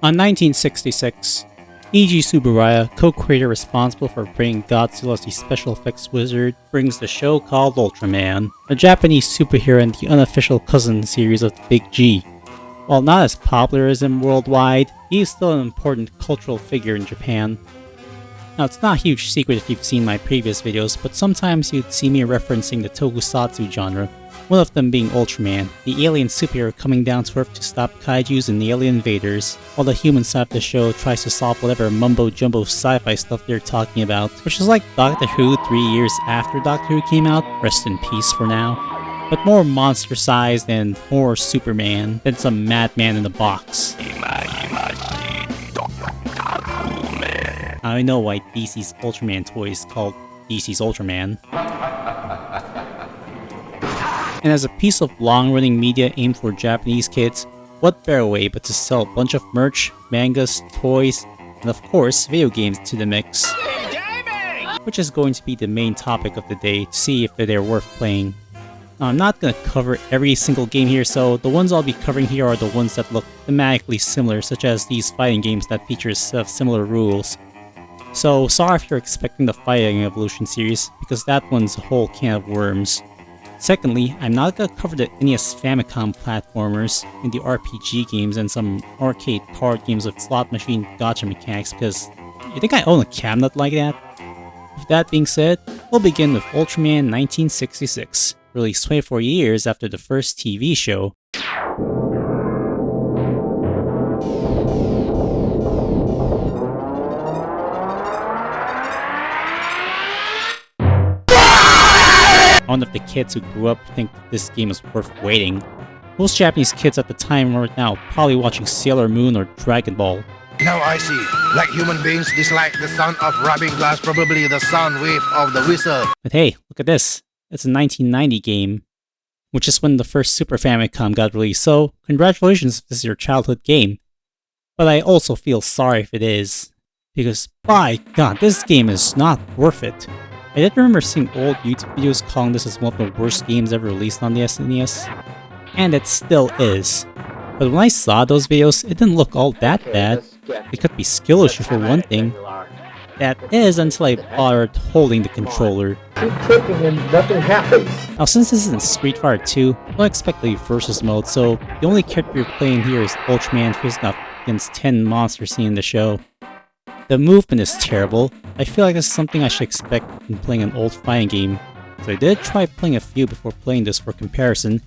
On 1966, E.G. Tsuburaya, co-creator responsible for bringing Godzilla as the special effects wizard, brings the show called Ultraman, a Japanese superhero and the unofficial cousin series of the Big G. While not as popular as him worldwide, he is still an important cultural figure in Japan. Now, it's not a huge secret if you've seen my previous videos, but sometimes you'd see me referencing the tokusatsu genre, one of them being Ultraman, the alien superhero coming down to Earth to stop kaijus and alien invaders, while the human side of the show tries to solve whatever mumbo-jumbo sci-fi stuff they're talking about, which is like Doctor Who 3 years after Doctor Who came out, rest in peace for now, but more monster-sized and more Superman than some madman in a box. I know why DC's Ultraman toy is called DC's Ultraman. And as a piece of long-running media aimed for Japanese kids, what better way but to sell a bunch of merch, mangas, toys, and of course video games to the mix. Which is going to be the main topic of the day to see if they're worth playing. Now, I'm not going to cover every single game here, so the ones I'll be covering here are the ones that look thematically similar, such as these fighting games that feature a set of similar rules. So sorry if you're expecting the Fighting Evolution series, because that one's a whole can of worms. Secondly, I'm not going to cover the NES Famicom platformers and the RPG games and some arcade card games with slot machine gacha mechanics, because you think I own a cabinet like that? With that being said, we'll begin with Ultraman 1966, released 24 years after the first TV show. I wonder if the kids who grew up think this game is worth waiting. Most Japanese kids at the time are now probably watching Sailor Moon or Dragon Ball. Now I see. Like human beings dislike the sound of rubbing glass, probably the sound wave of the whistle. But hey, look at this. It's a 1990 game, which is when the first Super Famicom got released, so congratulations if this is your childhood game. But I also feel sorry if it is, because by God, this game is not worth it. I did remember seeing old YouTube videos calling this as one of the worst games ever released on the SNES, and it still is. But when I saw those videos, it didn't look all that bad. It could be skill issue for one thing. That is until I bothered holding the controller. Keep clicking and nothing happens. Now, since this isn't Street Fighter 2, don't expect the versus mode, so the only character you're playing here is Ultraman facing off against 10 monsters seen in the show. The movement is terrible. I feel like this is something I should expect when playing an old fighting game, so I did try playing a few before playing this for comparison,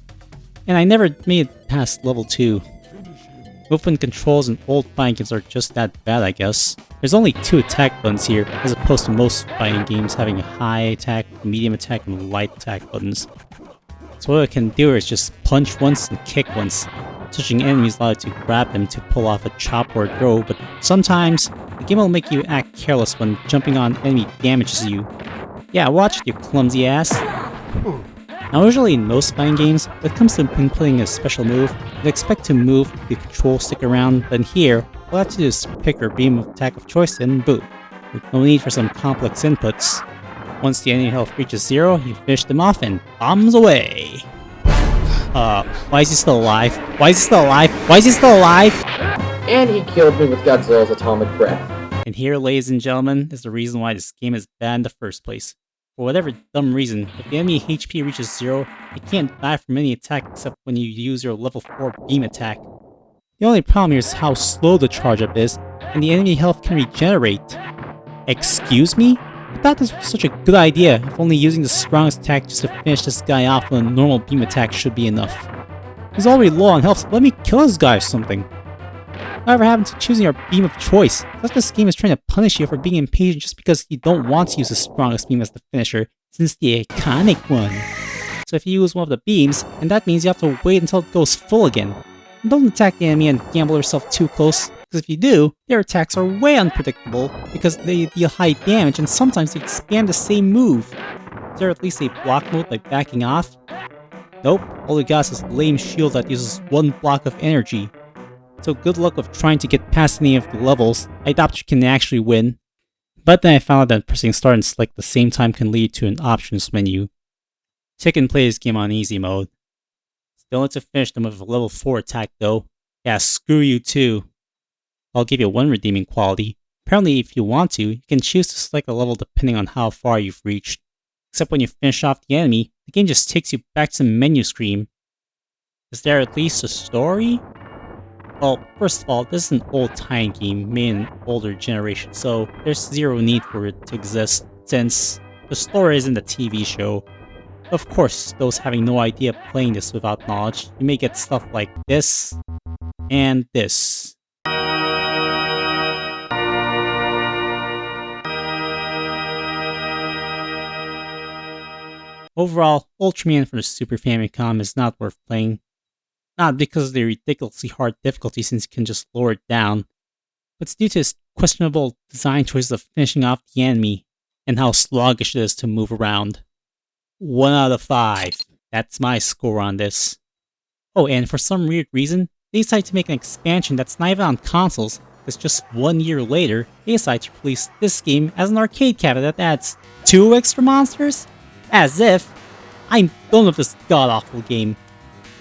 and I never made it past level 2. Movement controls in old fighting games are just that bad, I guess. There's only 2 attack buttons here, as opposed to most fighting games having a high attack, medium attack, and light attack buttons. So what I can do is just punch once and kick once. Touching enemies allow you to grab them to pull off a chop or a throw, but sometimes the game will make you act careless when jumping on enemy damages you. Yeah, watch it, you clumsy ass. Now usually in most fighting games, when it comes to playing a special move, you'd expect to move the control stick around, then here, all you have to do is pick your beam of attack of choice and boot, with no need for some complex inputs. Once the enemy health reaches 0, you finish them off and bombs away. Why is he still alive? Why is he still alive? Why is he still alive? And he killed me with Godzilla's atomic breath. And here, ladies and gentlemen, is the reason why this game is bad in the first place. For whatever dumb reason, if the enemy HP reaches 0, you can't die from any attack except when you use your level 4 beam attack. The only problem here is how slow the charge up is, and the enemy health can regenerate. Excuse me? I thought this was such a good idea, if only using the strongest attack just to finish this guy off when a normal beam attack should be enough. He's already low on health, so let me kill this guy or something. Whatever happened to choosing your beam of choice? It's like this game is trying to punish you for being impatient just because you don't want to use the strongest beam as the finisher, since the iconic one. So if you use one of the beams, and that means you have to wait until it goes full again. And don't attack the enemy and gamble yourself too close, because if you do, their attacks are way unpredictable because they deal high damage and sometimes they spam the same move. Is there at least a block mode like backing off? Nope, all you got is this lame shield that uses 1 block of energy. So good luck with trying to get past any of the levels. I doubt you can actually win. But then I found out that pressing start and select at the same time can lead to an options menu. So you can play this game on easy mode. Still need to finish them with a level 4 attack though. Yeah, screw you too. I'll give you one redeeming quality. Apparently, if you want to, you can choose to select a level depending on how far you've reached. Except when you finish off the enemy, the game just takes you back to the menu screen. Is there at least a story? Well, first of all, this is an old-time game made in an older generation, so there's zero need for it to exist, since the story isn't a TV show. Of course, those having no idea playing this without knowledge, you may get stuff like this, and this. Overall, Ultraman for the Super Famicom is not worth playing. Not because of the ridiculously hard difficulty since you can just lower it down, but it's due to its questionable design choices of finishing off the enemy, and how sluggish it is to move around. 1 out of 5. That's my score on this. Oh, and for some weird reason, they decided to make an expansion that's not even on consoles, because just 1 year later, they decided to release this game as an arcade cabinet that adds 2 extra monsters? As if! I'm done with this god-awful game.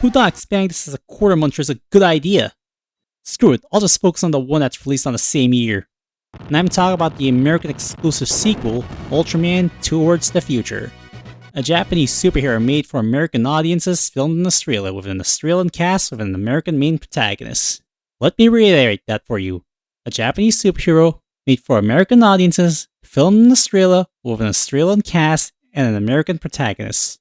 Who thought expanding this as a quarter muncher is a good idea? Screw it, I'll just focus on the one that's released on the same year. And I'm talking about the American exclusive sequel, Ultraman Towards the Future. A Japanese superhero made for American audiences, filmed in Australia with an Australian cast with an American main protagonist. Let me reiterate that for you. A Japanese superhero made for American audiences, filmed in Australia with an Australian cast and an American protagonist.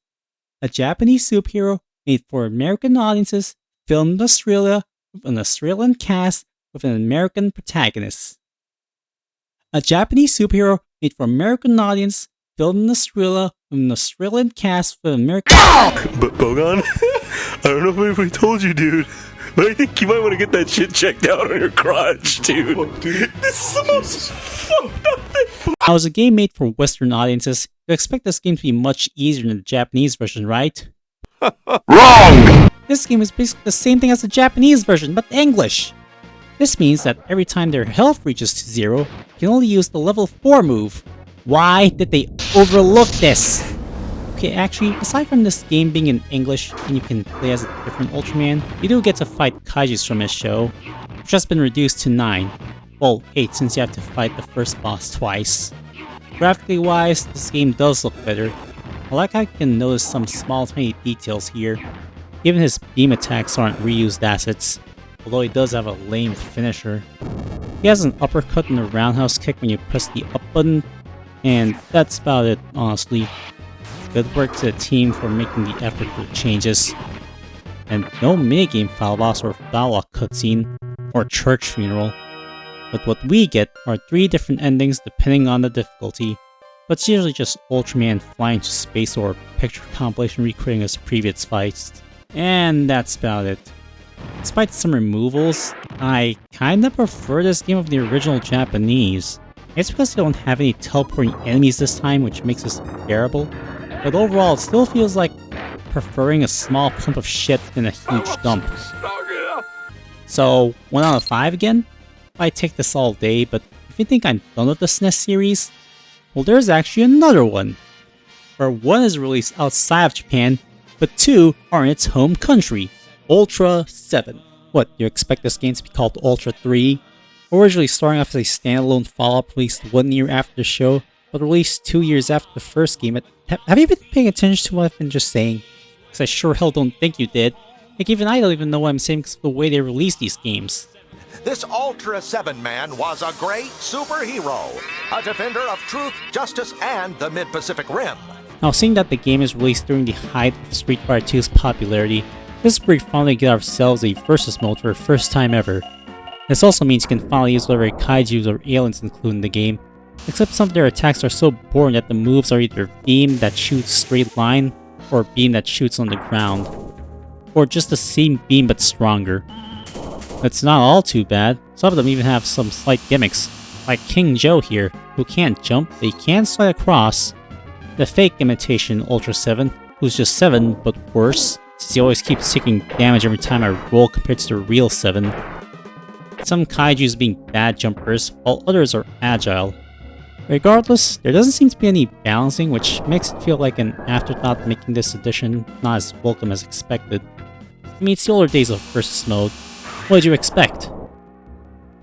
A Japanese superhero made for American audiences, filmed in Australia with an Australian cast with an American protagonist. A Japanese superhero made for American audience, filmed in Australia with an Australian cast with an American. But Bogon, I don't know if anybody told you, dude, but I think you might want to get that shit checked out on your crotch, dude. This is the most fucked up thing. Now, as a game made for Western audiences, you expect this game to be much easier than the Japanese version, right? Wrong! This game is basically the same thing as the Japanese version, but English. This means that every time their health reaches to 0, you can only use the level 4 move. Why did they overlook this? Okay, actually, aside from this game being in English and you can play as a different Ultraman, you do get to fight kaijus from this show, which has been reduced to 9. Well, 8 since you have to fight the first boss twice. Graphically wise, this game does look better. I like how you can notice some small tiny details here. Even his beam attacks aren't reused assets, although he does have a lame finisher. He has an uppercut and a roundhouse kick when you press the up button, and that's about it, honestly. Good work to the team for making the effort for changes. And no minigame foul boss or foul lock cutscene, or church funeral. But what we get are 3 different endings depending on the difficulty. But it's usually just Ultraman flying to space or picture compilation recreating his previous fights. And that's about it. Despite some removals, I kinda prefer this game over the original Japanese. It's because they don't have any teleporting enemies this time, which makes this bearable. But overall, it still feels like preferring a small clump of shit than a huge dump. So, 1 out of 5 again? I take this all day, but if you think I'm done with the SNES series, well, there's actually another one. Where 1 is released outside of Japan, but 2 are in its home country, Ultraseven. What, you expect this game to be called Ultra 3? Originally starting off as a standalone follow-up released 1 year after the show, but released 2 years after the first game. Have you been paying attention to what I've been just saying? Because I sure hell don't think you did. Like, even I don't even know what I'm saying because of the way they release these games. This Ultraseven man was a great superhero, a defender of truth, justice, and the Mid-Pacific Rim. Now, seeing that the game is released during the height of Street Fighter 2's popularity, this is where we finally get ourselves a versus mode for the first time ever. This also means you can finally use whatever kaijus or aliens include in the game, except some of their attacks are so boring that the moves are either beam that shoots straight line, or beam that shoots on the ground, or just the same beam but stronger. It's not all too bad. Some of them even have some slight gimmicks, like King Joe here, who can't jump, but he can slide across. The fake imitation Ultraseven, who's just 7 but worse, since he always keeps taking damage every time I roll compared to the real 7. Some kaijus being bad jumpers, while others are agile. Regardless, there doesn't seem to be any balancing, which makes it feel like an afterthought, making this edition not as welcome as expected. I mean, it's the older days of versus mode. What did you expect?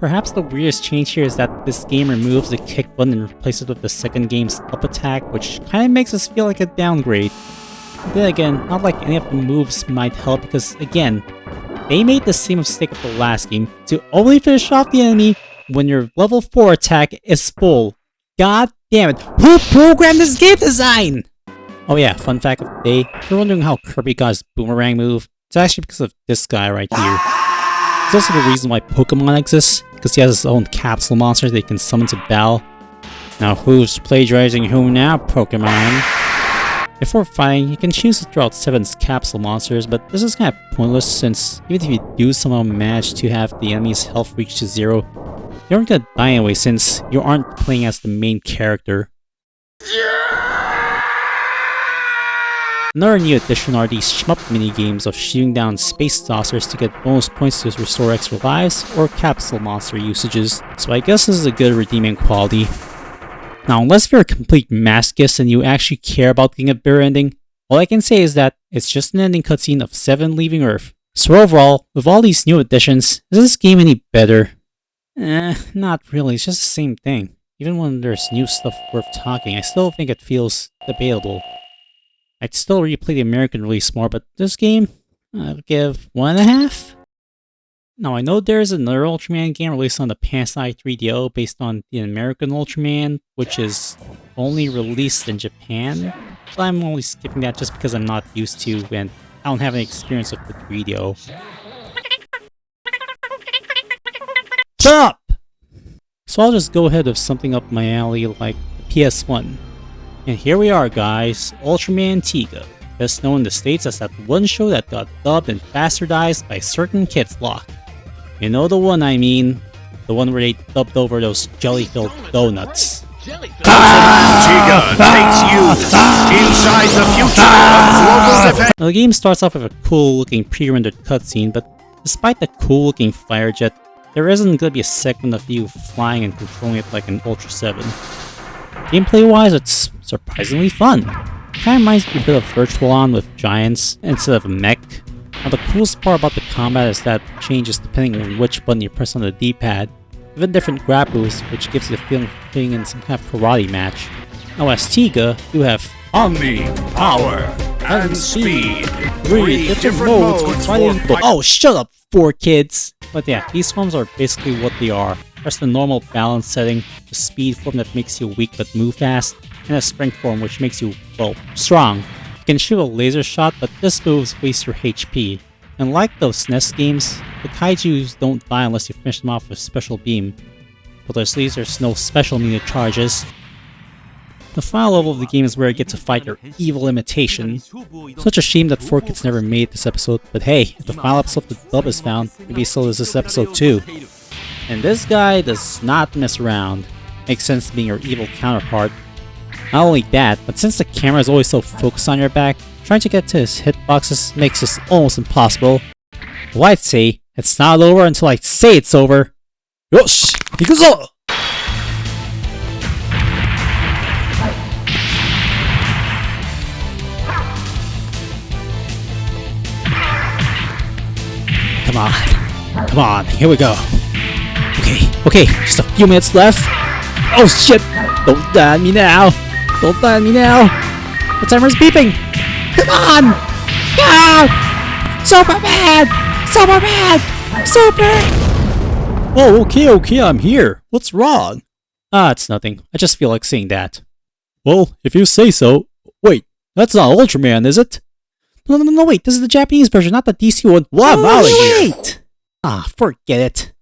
Perhaps the weirdest change here is that this game removes the kick button and replaces it with the second game's up attack, which kinda makes us feel like a downgrade. Then again, not like any of the moves might help because, again, they made the same mistake of the last game to only finish off the enemy when your level 4 attack is full. God damn it, who programmed this game design? Oh yeah, fun fact of the day, if you're wondering how Kirby got his boomerang move, it's actually because of this guy right here. It's also the reason why Pokemon exists, because he has his own capsule monster that he can summon to battle. Now who's plagiarizing who now, Pokemon? Before fighting, you can choose to throw out 7's capsule monsters, but this is kind of pointless since even if you do somehow manage to have the enemy's health reach to 0, you aren't gonna die anyway since you aren't playing as the main character. Another new addition are these shmup minigames of shooting down space saucers to get bonus points to restore extra lives or capsule monster usages, so I guess this is a good redeeming quality. Now unless you're a complete masochist and you actually care about getting a better ending, all I can say is that it's just an ending cutscene of 7 leaving Earth. So overall, with all these new additions, is this game any better? Not really, it's just the same thing. Even when there's new stuff worth talking, I still think it feels debatable. I'd still replay the American release more, but this game, I'll give 1.5. Now I know there's another Ultraman game released on the Pansai 3DO based on the American Ultraman, which is only released in Japan, but I'm only skipping that just because I'm not used to and I don't have any experience with the 3DO. Shut up! So I'll just go ahead with something up my alley like the PS1. And here we are guys, Ultraman Tiga, best known in the States as that one show that got dubbed and bastardized by certain kids lock. You know the one I mean, the one where they dubbed over those jelly-filled donuts. Tiga takes you inside the future of global defense. Now, the game starts off with a cool-looking pre-rendered cutscene, but despite the cool-looking fire jet, there isn't going to be a segment of you flying and controlling it like an Ultraseven. Gameplay-wise, it's surprisingly fun. Kinda reminds me a bit of Virtual On with giants instead of a mech. Now the coolest part about the combat is that it changes depending on which button you press on the D-pad, with different grab moves, which gives you the feeling of being in some kind of karate match. Now as Tiga, you have Omni, power, and speed. 3 different modes for fighting. Oh, shut up, 4 kids! But yeah, these forms are basically what they are. There's the normal balance setting, the speed form that makes you weak but move fast, and a strength form which makes you, well, strong. You can shoot a laser shot, but this moves waste your HP. And like those SNES games, the kaijus don't die unless you finish them off with special beam. But at least there's no special meter charges. The final level of the game is where you get to fight your evil imitation. Such a shame that 4Kids never made this episode, but hey, if the final episode of the dub is found, maybe so does this episode too. And this guy does not mess around. Makes sense being your evil counterpart. Not only that, but since the camera is always so focused on your back, trying to get to his hitboxes makes this almost impossible. Well, I'd say, it's not over until I say it's over. Yosh! Ikuzo! Come on, here we go. Okay, just a few minutes left. Oh shit! Don't die on me now! Don't die on me now! The timer's beeping! Come on! Ah! Superman! Oh, okay, I'm here. What's wrong? It's nothing. I just feel like saying that. Well, if you say so. Wait, that's not Ultraman, is it? No, wait, this is the Japanese version, not the DC one. Wow, wait! Forget it.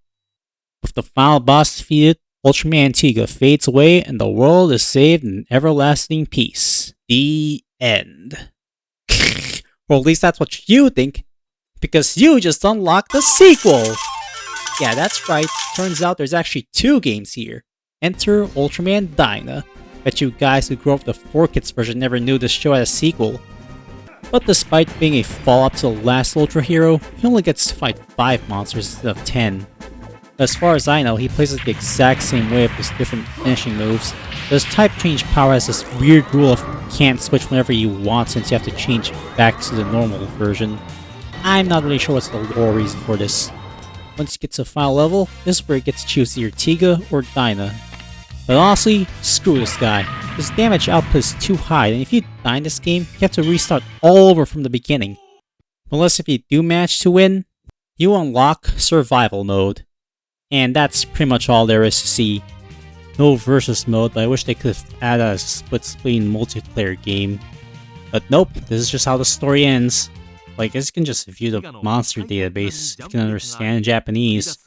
With the final boss defeated, Ultraman Tiga fades away and the world is saved in everlasting peace. The end. Or at least that's what you think, because you just unlocked the sequel! Yeah, that's right, turns out there's actually 2 games here. Enter Ultraman Dyna. Bet you guys who grew up with the 4Kids version never knew this show had a sequel. But despite being a follow-up to the last Ultra Hero, he only gets to fight 5 monsters instead of 10. As far as I know, he plays it the exact same way with his different finishing moves. His type change power has this weird rule of you can't switch whenever you want since you have to change back to the normal version. I'm not really sure what's the lore reason for this. Once you get to the final level, this is where it gets to choose either Tiga or Dyna. But honestly, screw this guy. His damage output is too high, and if you die in this game, you have to restart all over from the beginning. Unless if you do manage to win, you unlock Survival Mode. And that's pretty much all there is to see. No versus mode, but I wish they could have added a split-screen multiplayer game. But nope, this is just how the story ends. Like, as you can just view the monster database, you can understand Japanese.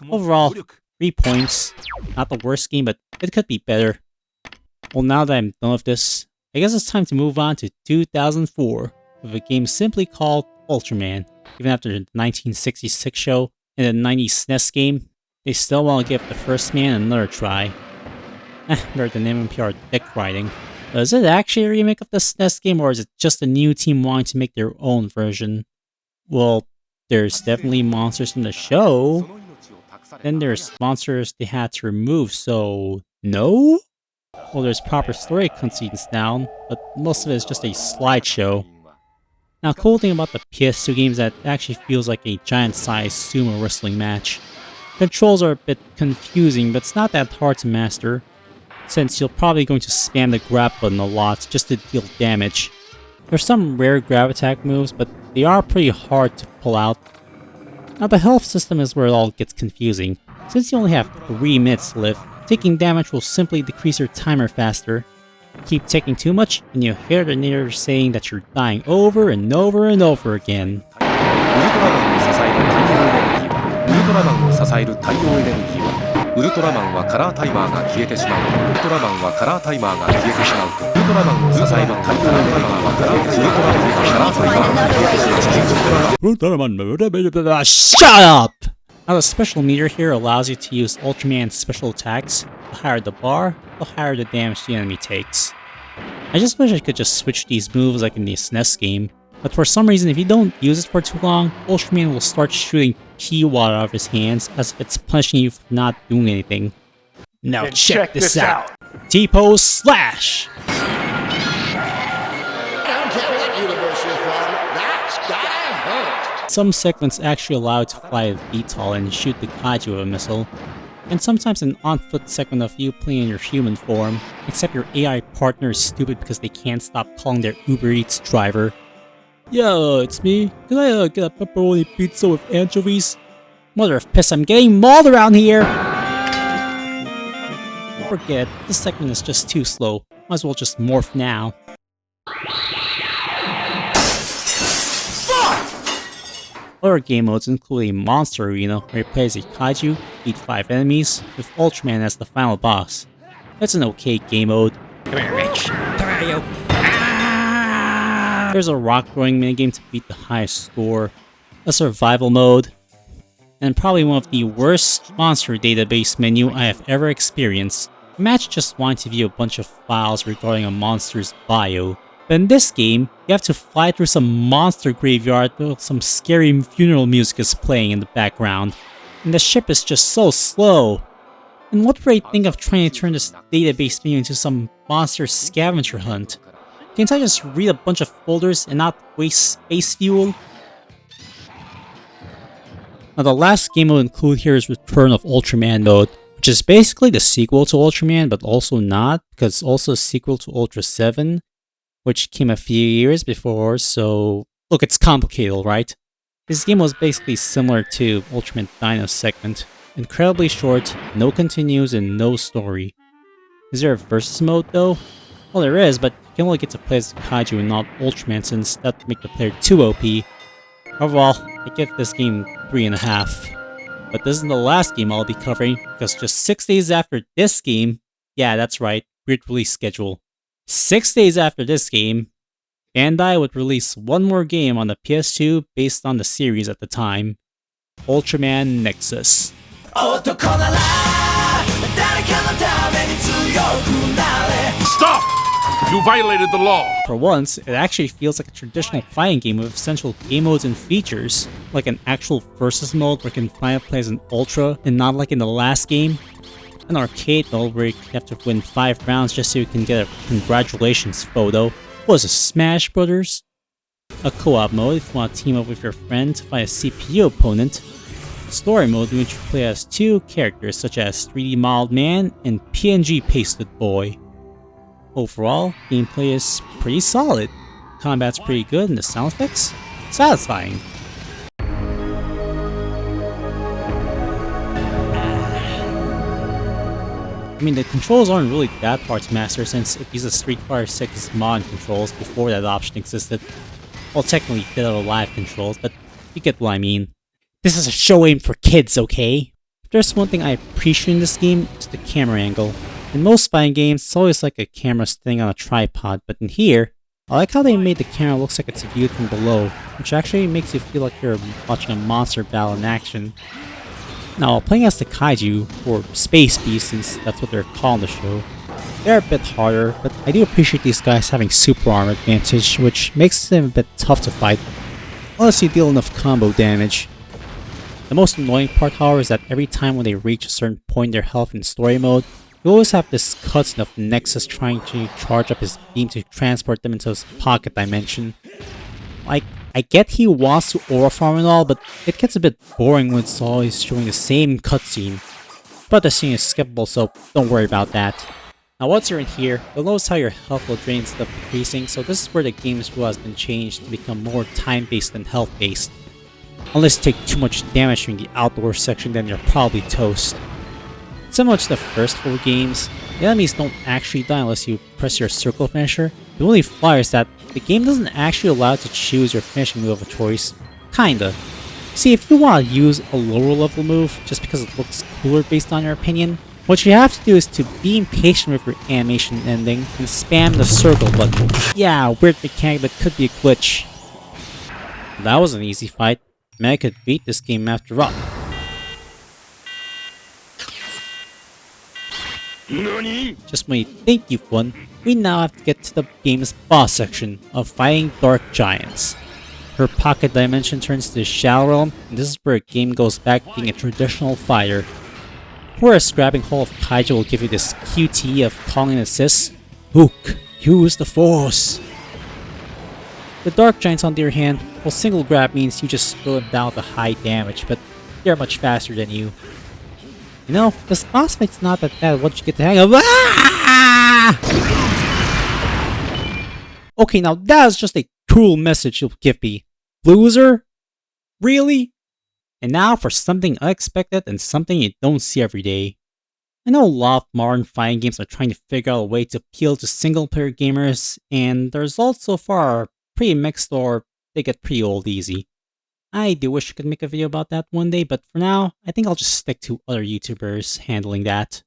Overall, 3 points. Not the worst game, but it could be better. Well, now that I'm done with this, I guess it's time to move on to 2004, with a game simply called Ultraman. Even after the 1966 show and the 90s SNES game, they still want to give the first man another try. Better than MMPR dick riding. But is it actually a remake of the SNES game, or is it just a new team wanting to make their own version? Well, there's definitely monsters from the show. Then there's monsters they had to remove, so no? Well, there's proper story cutscenes now, but most of it is just a slideshow. Now, cool thing about the PS2 game is that it actually feels like a giant-sized sumo wrestling match. Controls are a bit confusing, but it's not that hard to master, since you're probably going to spam the grab button a lot just to deal damage. There's some rare grab attack moves, but they are pretty hard to pull out. Now the health system is where it all gets confusing. Since you only have 3 minutes to live, taking damage will simply decrease your timer faster. Keep taking too much, and you hear the narrator saying that you're dying over and over and over again. ウルトラマンはカラータイマーが消えてしまう。ウルトラマンはカラータイマーが消えてしまう。ウルトラマンを支えるタイマーはカラータイマーが消えてしまう。ウルトラマンはカラータイマーが消えてしまう。 Shut up! Now the special meter here allows you to use Ultraman's special attacks. The higher the bar, the higher the damage the enemy takes. I just wish I could just switch these moves like in the SNES game. But for some reason, if you don't use it for too long, Ultraman will start shooting pea water out of his hands as if it's punishing you for not doing anything. Now check this out! T-pose slash! I don't care what universe you're from, that's gotta hurt! Some segments actually allow you to fly a VTOL and shoot the kaiju with a missile. And sometimes an on-foot segment of you playing in your human form, except your AI partner is stupid because they can't stop calling their Uber Eats driver. Yo, it's me. Can I get a pepperoni pizza with anchovies? Mother of piss, I'm getting mauled around here! Forget, this segment is just too slow. Might as well just morph now. Other game modes include a monster arena where you play as a kaiju, beat 5 enemies, with Ultraman as the final boss. That's an okay game mode. Come here, bitch! Come here, you! There's a rock throwing minigame to beat the highest score, a survival mode, and probably one of the worst monster database menu I have ever experienced. Imagine just wanting to view a bunch of files regarding a monster's bio. But in this game, you have to fly through some monster graveyard while some scary funeral music is playing in the background. And the ship is just so slow. And what would I think of trying to turn this database menu into some monster scavenger hunt? Can't I just read a bunch of folders and not waste space fuel? Now the last game we'll include here is Return of Ultraman mode, which is basically the sequel to Ultraman, but also not, because it's also a sequel to Ultraseven, which came a few years before, so... Look, it's complicated, right? This game was basically similar to Ultraman Dino segment. Incredibly short, no continues, and no story. Is there a versus mode though? Well, there is, but you can only get to play as Kaiju and not Ultraman since that would make the player too OP. Overall, I give this game 3.5. But this isn't the last game I'll be covering, because just 6 days after this game, yeah, that's right, weird release schedule. 6 days after this game, Bandai would release one more game on the PS2 based on the series at the time, Ultraman Nexus. Stop! You violated the law! For once, it actually feels like a traditional fighting game with essential game modes and features, like an actual versus mode where you can finally play as an Ultra and not like in the last game, an arcade mode where you have to win 5 rounds just so you can get a congratulations photo. Was it Smash Brothers? A co-op mode if you want to team up with your friend to fight a CPU opponent. story mode in which you play as two characters such as 3D modeled man and PNG pasted boy. Overall, gameplay is pretty solid, combat's pretty good and the sound effects, satisfying. I mean, the controls aren't really that hard to master since it uses Street Fighter 6's modern controls before that option existed. Well, technically Dead or Alive controls, but you get what I mean. This is a show aimed for kids, okay? If there's one thing I appreciate in this game, it's the camera angle. In most fighting games, it's always like a camera sitting on a tripod, but in here, I like how they made the camera look like it's viewed from below, which actually makes you feel like you're watching a monster battle in action. Now, while playing as the kaiju, or space beasts since that's what they're called in the show, they're a bit harder, but I do appreciate these guys having super armor advantage, which makes them a bit tough to fight, unless you deal enough combo damage. The most annoying part, however, is that every time when they reach a certain point in their health in story mode, you always have this cutscene of Nexus trying to charge up his beam to transport them into his pocket dimension. Like, I get he wants to aura farm and all, but it gets a bit boring when it's always showing the same cutscene. But the scene is skippable, so don't worry about that. Now once you're in here, you'll notice how your health will drain instead of increasing, so this is where the game's rule has been changed to become more time-based than health-based. Unless you take too much damage during the outdoor section, then you're probably toast. Similar to the first 4 games, the enemies don't actually die unless you press your circle finisher. The only flaw is that the game doesn't actually allow you to choose your finishing move of choice. Kinda. See, if you want to use a lower level move just because it looks cooler based on your opinion, what you have to do is to be impatient with your animation ending and spam the circle button. Yeah, weird mechanic that could be a glitch. That was an easy fight. Man, I could beat this game after all. Just when you think you've won, we now have to get to the game's boss section of fighting dark giants. Her pocket dimension turns to the Shadow Realm, and this is where the game goes back to being a traditional fighter. Whereas grabbing hold of Kaiju will give you this QT of calling an assist, Hook, use the force! The dark giants on the other hand, well, single grab means you just slow them down with a high damage, but they're much faster than you. You know, this boss fight's not that bad once you get the hang of. Ah! Okay, now that is just a cruel message you'll give me. Loser? Really? And now for something unexpected and something you don't see every day. I know a lot of modern fighting games are trying to figure out a way to appeal to single-player gamers, and the results so far are pretty mixed or they get pretty old easy. I do wish I could make a video about that one day, but for now, I think I'll just stick to other YouTubers handling that.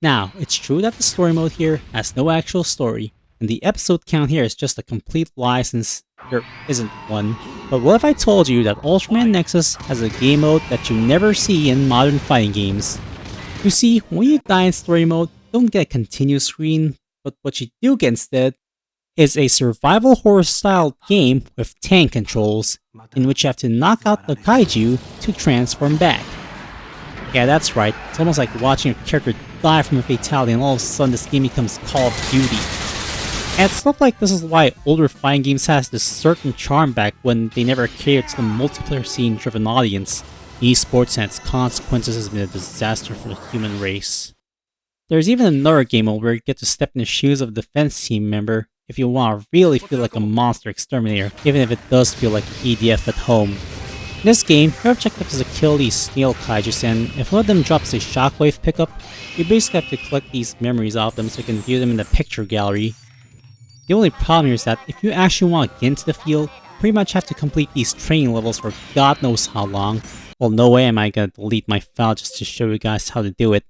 Now, it's true that the story mode here has no actual story, and the episode count here is just a complete lie since there isn't one. But what if I told you that Ultraman Nexus has a game mode that you never see in modern fighting games? You see, when you die in story mode, you don't get a continue screen, but what you do get instead is a survival horror style game with tank controls, in which you have to knock out the kaiju to transform back. Yeah, that's right, it's almost like watching a character die from a fatality and all of a sudden this game becomes Call of Duty. And stuff like this is why older fighting games has this certain charm back when they never catered to the multiplayer scene driven audience. Esports and its consequences has been a disaster for the human race. There's even another game mode where you get to step in the shoes of a defense team member if you want to really feel like a monster exterminator, even if it does feel like EDF at home. In this game, your objective is to kill these snail kaijus, and if one of them drops a shockwave pickup, you basically have to collect these memories off them so you can view them in the picture gallery. The only problem here is that if you actually want to get into the field, you pretty much have to complete these training levels for God knows how long. Well, no way am I gonna delete my file just to show you guys how to do it.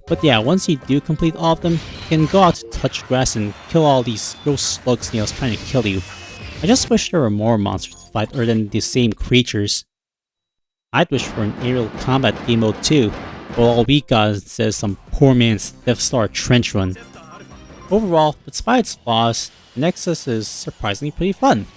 But yeah, once you do complete all of them, you can go out to touch grass and kill all these gross slug snails trying to kill you. I just wish there were more monsters to fight other than the same creatures. I'd wish for an aerial combat game mode too, but all we got is some poor man's Death Star trench run. Overall, despite its flaws, Nexus is surprisingly pretty fun.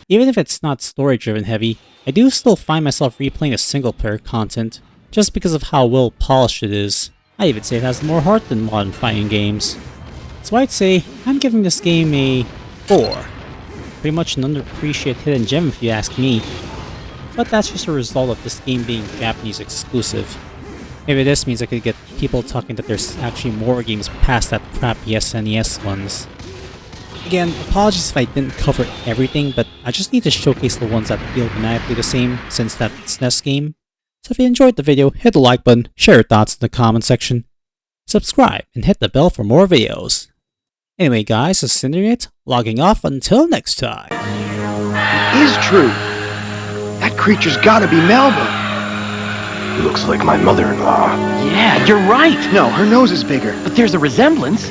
Even if it's not story-driven heavy, I do still find myself replaying the single-player content, just because of how well polished it is. I even say it has more heart than modern fighting games. So I'd say I'm giving this game a 4. Pretty much an underappreciated hidden gem if you ask me. but that's just a result of this game being Japanese exclusive. Maybe this means I could get people talking that there's actually more games past that crappy SNES ones. Again, apologies if I didn't cover everything, but I just need to showcase the ones that feel thematically the same since that SNES game. So if you enjoyed the video, hit the like button, share your thoughts in the comment section, subscribe, and hit the bell for more videos. Anyway guys, this is Cinderate, logging off until next time. It is true. That creature's gotta be Melba. Looks like my mother-in-law. Yeah, you're right. No, her nose is bigger. But there's a resemblance.